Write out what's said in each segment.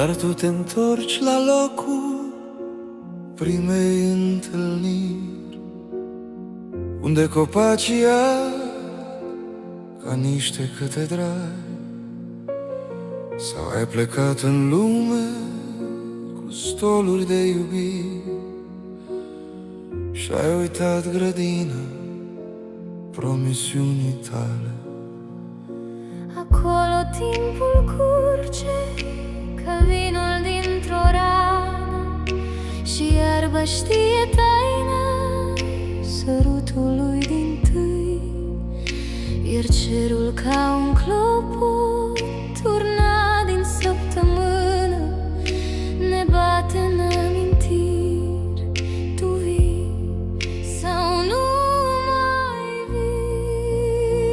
Dar tu te întorci la locul primei întâlniri, unde copacii ca niște catedrali. Sau ai plecat în lume cu stoluri de iubire și ai uitat grădina promisiunii tale. Acolo timpul curge ca vinul dintr-o rană și iarba știe taina sărutului din-tâi, iar cerul ca un clopot turnat din săptămână ne bate în amintiri. Tu vii sau nu mai vii?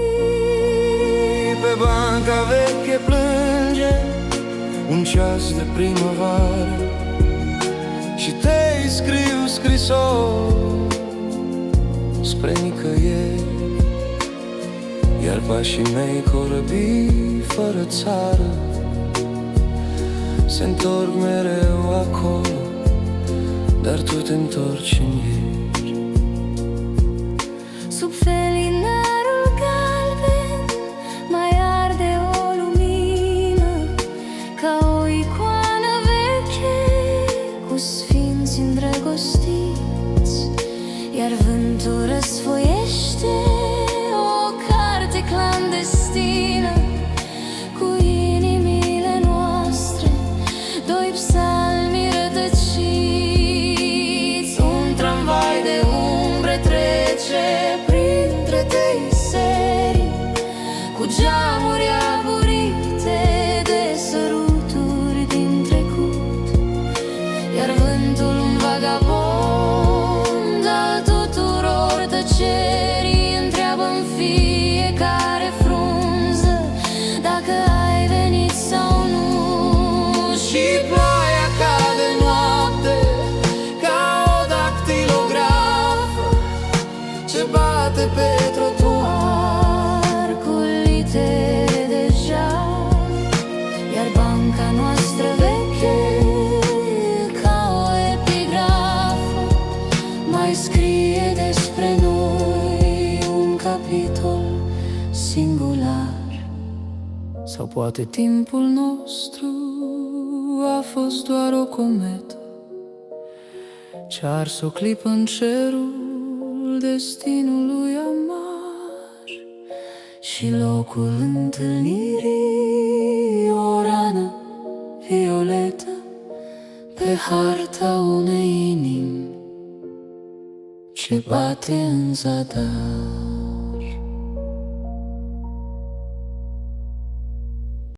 Pe banca veche plânge un ceas de primăvară și te-i scriu scrisori spre nicăieri, iar pașii mei corăbii fără țară se întorc mereu acolo, dar tu te întorci în ieri. Sub felinarul galben mai arde o lumină, ca o icoană veche cu sfinți îndrăgostiți, iar vântul răsfoiește o carte clandestină cu inimile noastre, doi psalmi rătăciți. Un tramvai de umbre trece printre teiserii, cu geamuri aburite de săruturi din trecut, iar vântul un vagabond al tuturor tăcerii întreabă-n fiecare frunză dacă ai venit sau nu. Și ploaia cade noapte ca o dactilografă ce bate pe trotuar Cu litere de jar, iar banca noastră veche ca o epigrafă mai scrie despre noi un capitol singular. Sau poate timpul nostru a fost doar o cometă ce a ars o clipă în cerul destinului amar, și locul întâlnirii o rană violetă pe harta unei inimi ce bate în zadar.